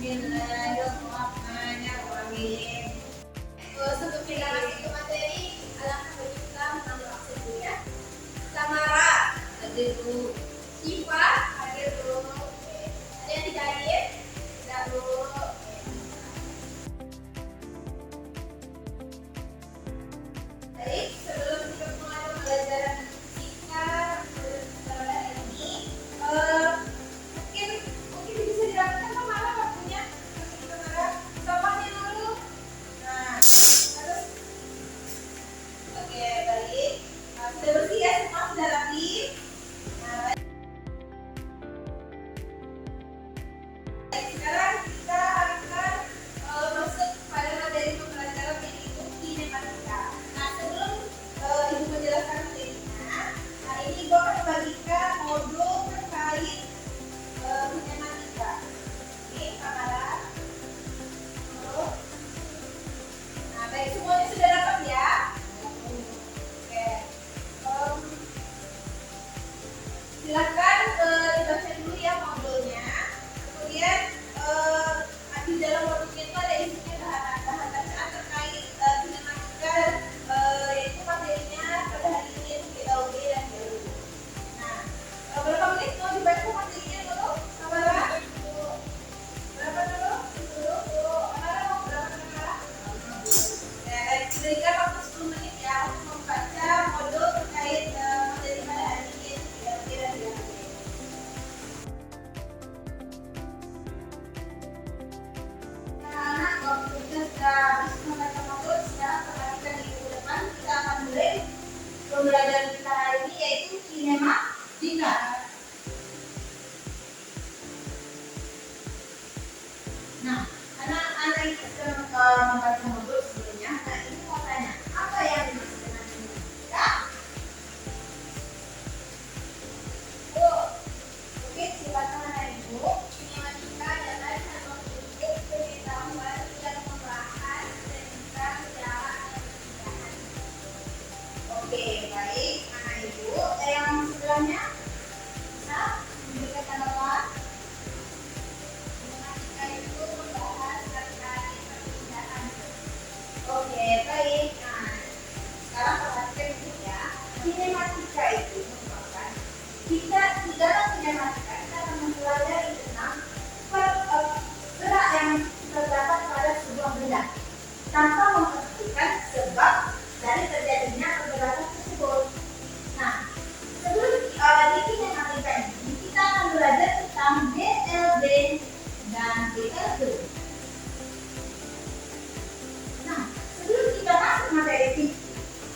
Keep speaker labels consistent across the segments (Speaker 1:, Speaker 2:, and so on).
Speaker 1: Bismillahirrahmanirrahim. Sebelum kita masuk ke materi, alangkah baik kita mengambil absen dulu ya. Samara hadir dulu. Siva hadir dulu. Ada yang tidak hadir? Tidak dulu. Baik, sebelum kita mulai pembelajaran fisika pada hari ini, mungkin bisa dilakukan kemana waktunya? Contohnya dulu. Nah, terus, oke baik. Sudah bersih ya, semua sudah rapi. Nah, baik. Sekarang kita akan masuk pada materi pembelajaran yaitu kinematika. Nah, sebelum ibu menjelaskan materinya, nah ini ibu akan membagikan modul terkait kinematika. Oke, kamera. Nah, baik, semuanya sudah dapat ya? Oke. Silakan dibaca dulu ya modulnya. Kemudian di dalam modulnya itu ada isinya bahan bacaan terkait kinematika, yaitu materinya pada hari ini yaitu GAUD dan GAUD. Nah, berapa menit mau dibaca materinya dulu? Kamera? Berapa dulu? Kamera mau berapa kamera? Ya, baik, diberikan waktu 10 menit ya untuk membaca modul terkait materi pada hari ini yaitu GAUD dan GAUD. Anak waktunya sudah habis membaca modul, sekarang perhatikan di minggu depan kita akan mulai pembelajaran kita hari ini yaitu kinematika. Nah, anak-anak itu sedang membaca modul sebelumnya. Nah, ini mau tanya, apa yang dimaksud dengan kinematika? Oke, silakan anak ibu. Kinematika adalah satu teknik pengetahuan yang membahas tentang jarak dan perpindahan. Oke, baik, anak ibu. Yang sebelahnya bisa memberikan tanggapan. Kinematika itu membahas terkait perpindahan. Oke, baik. Nah, sekarang perhatikan dulu ya. Kinematika itu merupakan kita di dalam kinematika kita akan mempelajari tentang gerak yang terdapat pada sebuah benda tanpa memperhatikan sebab dari terjadinya pergerakan tersebut. Nah, sebelum di kinematika ini kita akan belajar tentang DLD dan DLG. Nah, sebelum kita masuk materi fisik,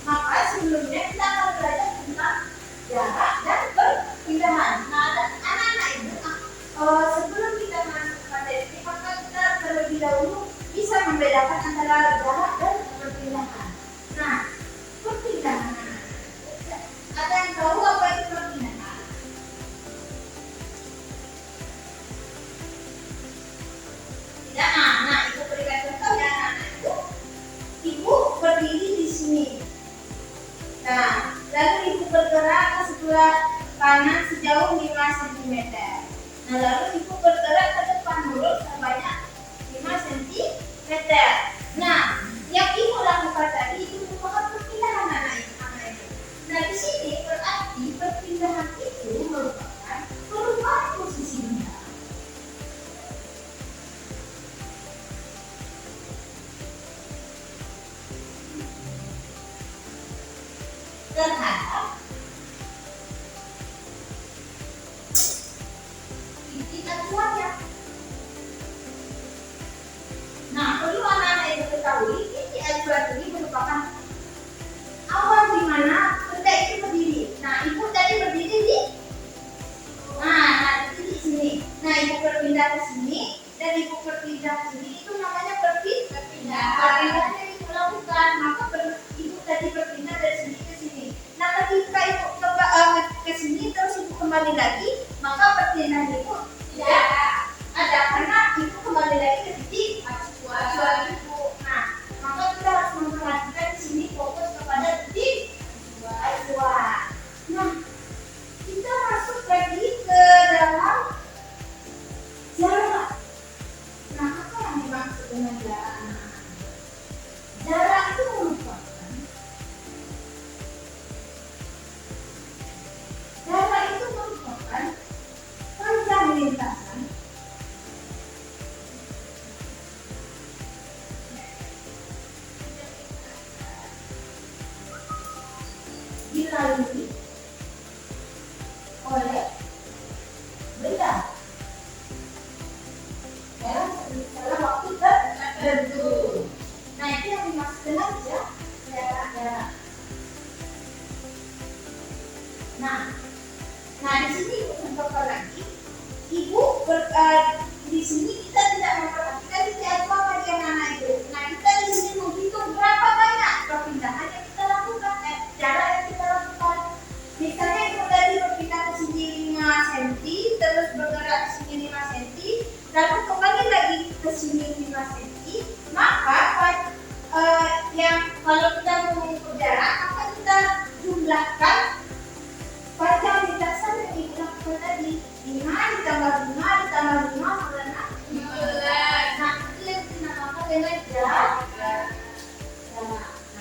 Speaker 1: maka sebelumnya kita akan belajar tentang jarak dan perpindahan. Nah, anak-anak itu sebelum kita masuk ke materi fisik, maka kita terlebih dahulu bisa membedakan antara jarak dan perpindahan. Nah, perpindahan ada yang tahu apa itu perpindahan? Tidak. Nah, ibu berikan contoh ya anak-anakku. Ibu berdiri di sini. Nah, lalu ibu bergerak ke sebelah kanan sejauh 5 cm. Nah, lalu ibu bergerak ke depan dulu sebanyak 5 cm. Nah, yang ibu lakukan tadi itu merupakan perpindahan anak ibu. Nah, di sini berarti perpindahan itu merupakan perubahan posisi benda. Terhadap titik acuannya. Nah, perlu anak-anak itu ketahui titik acuan ini merupakan awal di mana benda itu berdiri. Nah, ibu tadi berdiri di di sini. Nah, ibu berpindah ke sini dan ibu berpindah ke sini, itu namanya perpindahan. Perpindahan yang ibu lakukan, maka ibu tadi berpindah dari sini ke sini. Nah, ketika ibu ke sini terus ibu kembali lagi, maka perpindahan ibu tidak ada karena ibu kembali lagi ke titik acuan ibu. Nah, maka kita harus memperhatikan di sini fokus kepada titik acuan. Nah, kita masuk lagi ke dalam jarak. Nah, dengan jarak. Jarak itu merupakan panjang lintasan dilalui oleh benda dalam waktu tertentu. Nah, itu yang dimaksudkan aja jarak. Nah di sini contohkan lagi. Di sini kita tidak memperhatikan di jadwal bagian anak itu. Nah, kita di sini menghitung berapa banyak perpindahan yang kita lakukan, jarak yang kita lakukan. Misalnya itu tadi berpindah ke sini 5 cm, terus bergerak ke sini 5 cm, lalu kembali lagi ke sini 5 cm, maka yang kalau kita mengukur jarak, maka kita jumlahkan panjang lintasan yang kita lakukan tadi. 5 ditambah 5 karena 15. Nah, itu yang dinamakan dengan jarak. Nah,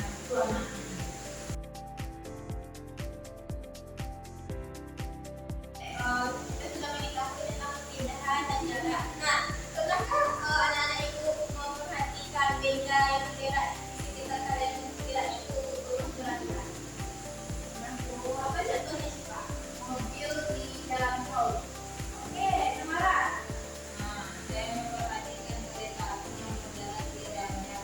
Speaker 1: itu anaknya. Kita sudah mengetahui tentang perpindahan dan jarak. Nah, pernahkah anak-anak ibu memperhatikan benda yang bergerak di sekitar kalian tidak ikut turun berat-berat? Apa contohnya sih, Pak? Mobil di jalan tol. Oke, Samara. Nah, saya memperhatikan kereta api yang berjalan di dalamnya.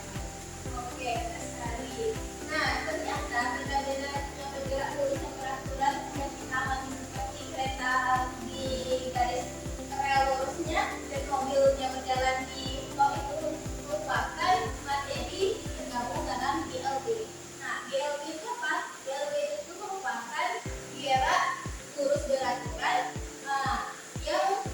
Speaker 1: Oke, benar sekali. Nah, ternyata benda-benda yang bergerak lurus yang peraturan yang kita alami seperti kereta di garis rel lurusnya dan mobil yang berjalan di tol itu merupakan materi tergabung dalam GLB. Nah, GLB itu apa? GLB itu merupakan gerak lurus beraturan. Nah, yang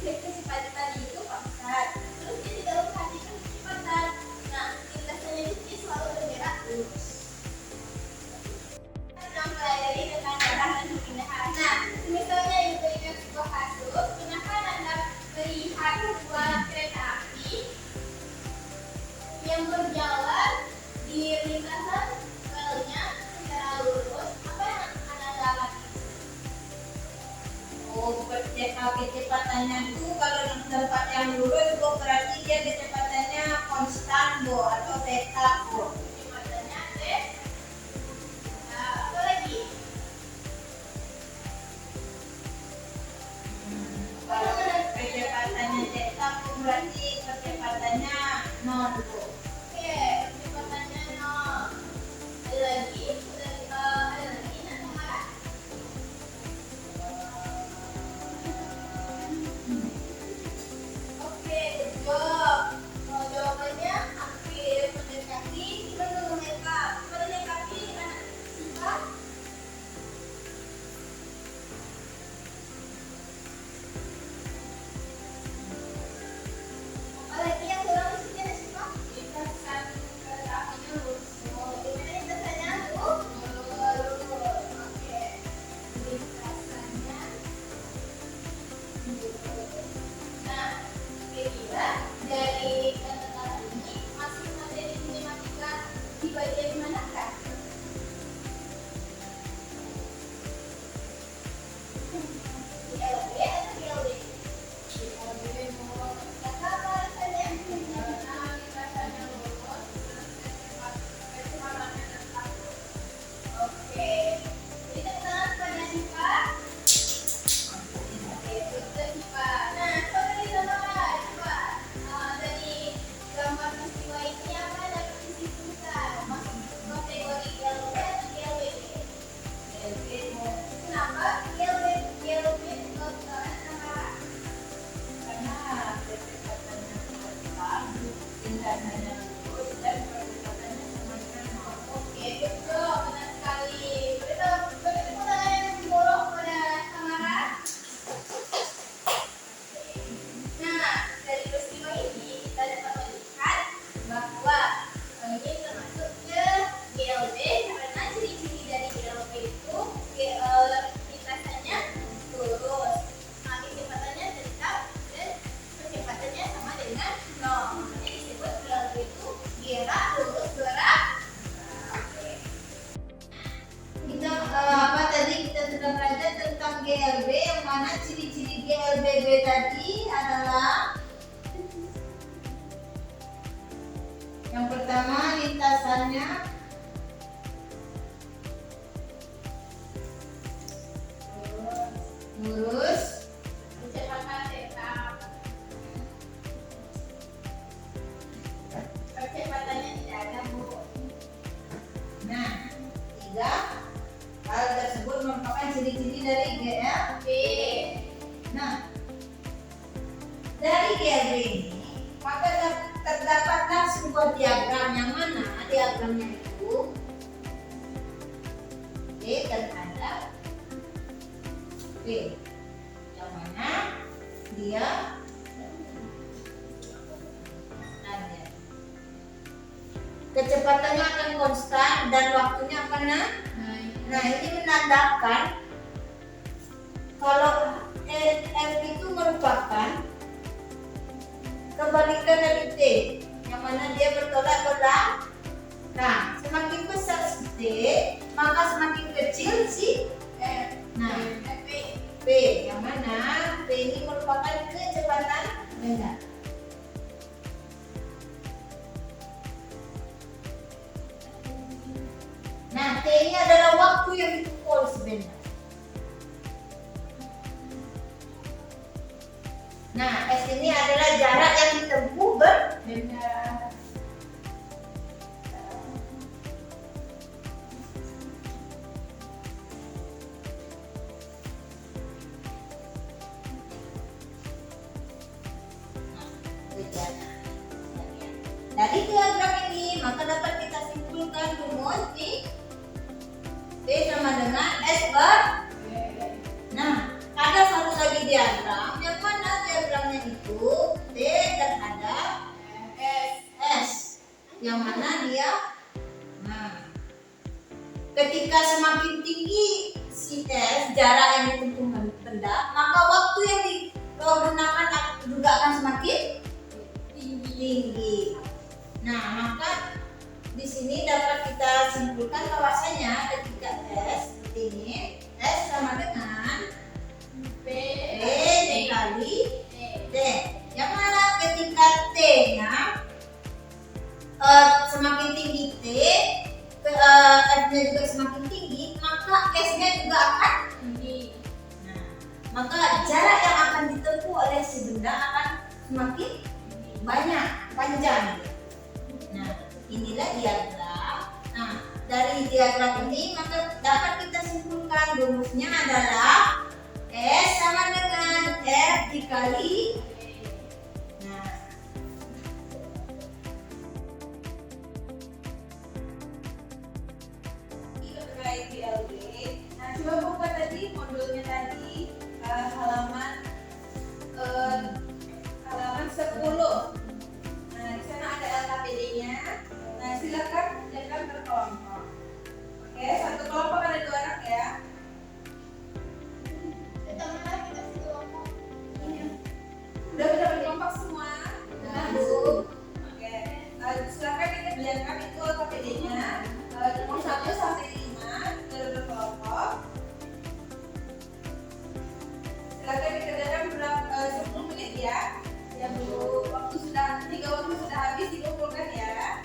Speaker 1: kecepatan tadi itu pasar. Terus dia tidak memperhatikan kecepatan. Nah, lintasannya itu selalu bergerak lurus. Kita mempelajari tentang jarak dan perpindahan. Nah, misalnya diberikan sebuah kasus, pernahkah Anda melihat sebuah kereta api yang berjalan di lintasan relnya secara lurus? Apa yang Anda alami? Kecepatannya itu kalau di tempat yang lurus itu berarti dia kecepatannya konstan atau theta. Kecepatannya apa lagi? Kalau kecepatannya theta berarti kecepatannya 0. Oke, kecepatannya 0. Ada lagi? Ada lagi nanti marah? Oke, good job. Jawabannya hampir mendekati. Kita belum mendekati anak siswa. Apalagi yang kurang di sini ada siswa?
Speaker 2: di GLBB tadi adalah yang pertama lintasannya lurus,
Speaker 1: kecepatan tetap. Kecepatannya tidak ada, Bu.
Speaker 2: nah 3 hal tersebut merupakan ciri-ciri dari GLB. Nah, dari GLB ini maka terdapatlah sebuah diagram yang mana diagramnya itu D terhadap P, yang mana dia ada kecepatannya akan konstan dan waktunya akan naik. Nah, ini menandakan kalau R itu merupakan kebalikan dari T, yang mana dia bertolak belakang. Nah, semakin besar si T, maka semakin kecil si R. Nah, P, yang mana P ini merupakan kecepatan rendah. Nah, T ini adalah waktu yang ditempuh oleh si benda. Nah, S ini adalah jarak yang ditempuh berbenda. Dari diagram ini maka dapat kita simpulkan rumus di P sama dengan S bar. Nah, ada satu lagi diagram yang mana diagramnya itu T terhadap S, yang mana dia, nah, ketika semakin tinggi si S, jarak yang ditempuh benda, maka waktu yang digunakan juga akan semakin tinggi. Nah, maka di sini dapat kita simpulkan bahwasanya ketika S ini S sama dengan
Speaker 1: P
Speaker 2: dikali T, yang mana ketika T-nya semakin tinggi T, R-nya juga semakin tinggi, maka S-nya juga akan tinggi. Nah, maka jarak yang akan ditempuh oleh si benda akan semakin banyak, panjang. Nah, inilah diagram. Nah, dari diagram ini maka dapat kita simpulkan rumusnya adalah S sama dengan R dikali. Nah,
Speaker 1: ini terkait GLB. Nah, coba buka tadi modulnya tadi, halaman 10. Nah, di sana ada LKPD-nya. Nah, silakan kerjakan berkelompok. Oke, satu kelompok ada 2 orang ya. Udah berkelompok semua? Nah, Bu. Oke. Silakan kita kerjakan itu LKPD-nya. Nomor 1 sampai 5 sudah berkelompok. Silakan dikerjakan 10 menit ya. Ya Bu, waktu sudah 3 waktu sudah habis dikumpulkan ya.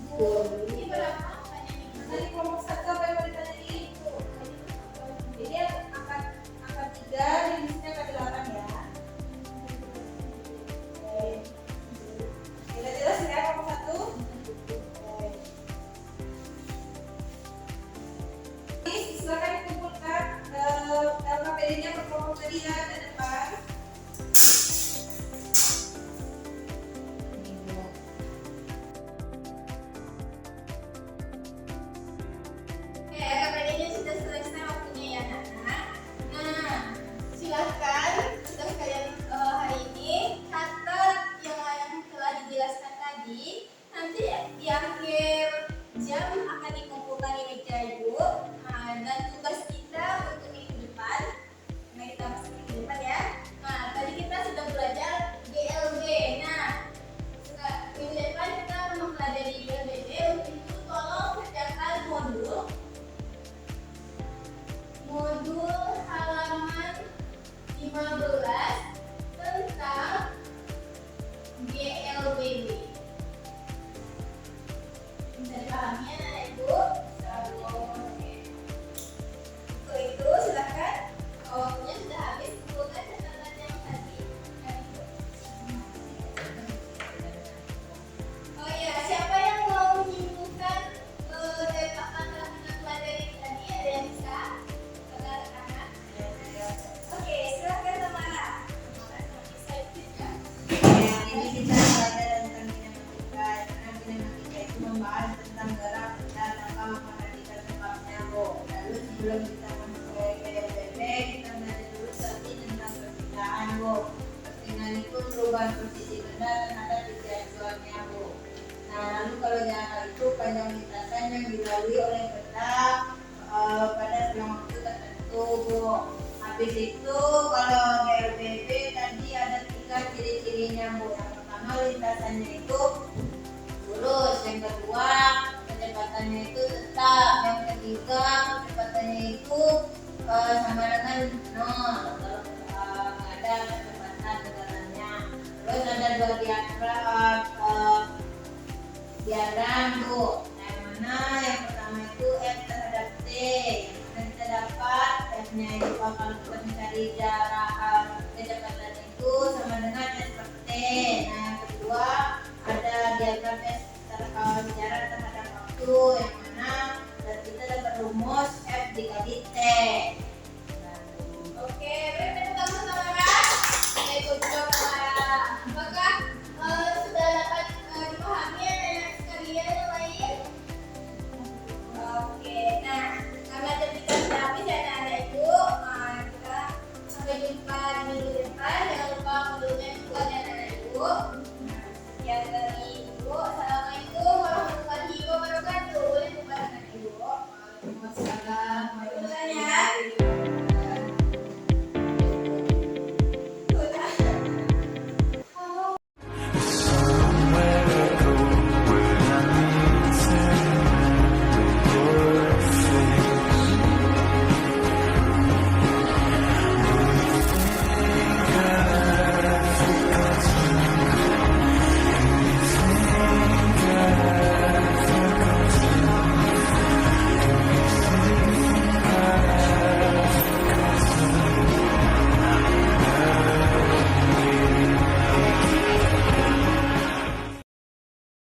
Speaker 1: Ini berapa? Dari kelompok 1 apa yang mau ditanyain? Ini angka 3, rilisnya angka 8 ya. Oke. Sudah jelas ya kelompok 1? Silakan dikumpulkan LKPD-nya berkelompok tadi ya ke depan. Oke, LKPD-nya sudah selesai waktunya ya, Nana. Nah, silakan untuk kalian hari ini catat yang telah dijelaskan tadi. Nanti di akhir jam akan dikumpulkan ini Ibu. Dan tugas kita untuk minggu depan, karena kita masih minggu depan ya. Nah, tadi kita sudah belajar GLB. Nah, minggu depan kita mempelajari GLB untuk
Speaker 2: sebelum kita masuk ke PLBB, kita belajar dulu tadi tentang perpindahan, Bu. Perpindahan itu perubahan posisi benda terhadap titik acuannya, Bu. Nah, lalu kalau jangka itu panjang lintasan yang dilalui oleh benda pada selang waktu tertentu, Bu. Habis itu kalau PLBB tadi ada 3 ciri-cirinya, Bu. Yang pertama lintasannya itu lurus, yang kedua kecepatannya itu tetap, yang ketiga kecepatannya itu sama dengan 0 kalau nggak ada kecepatan jalannya. Terus ada 2 diagram, Bu. Yang mana yang pertama itu F terhadap T, yang mana kita dapat F-nya itu kalau kita mencari jarak kecepatan itu sama dengan S per T. Nah, yang kedua ada diagram S jarak terhadap waktu, yang mana kita dapat rumus F dikali